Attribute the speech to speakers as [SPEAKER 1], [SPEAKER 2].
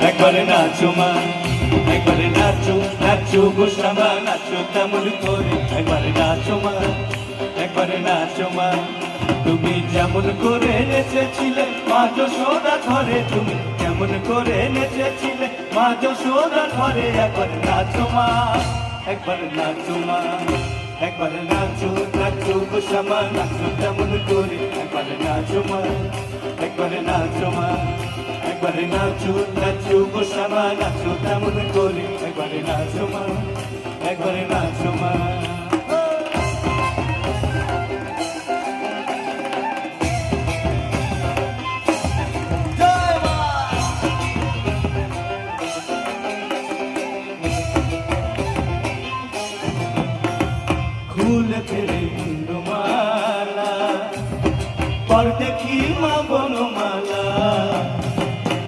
[SPEAKER 1] একবারে নাচো মা, একবারে নাচো নাচো গো শ্যামা, নাচো তেমন করে। একবারে নাচো মা, একবারে নাচো মা, তুমি যেমন করে নেচেছিলে মা যশোদা ঘরে, তুমি কেমন করে নেচেছিলে মা যশোদা ঘরে। একবারে নাচো মা, একবারে নাচো মা, একবারে নাচো নাচো গো শ্যামা, নাচো তেমন করে। একবারে নাচো মা, একবারে নাচো মা, একবারে নাচো নাচো গো শ্যামা, নাচো তেমন করে। একবারে নাচো মা, একবারে নাচো মা। ফুল ফেরে মুন্ডমালা পর দেখি মা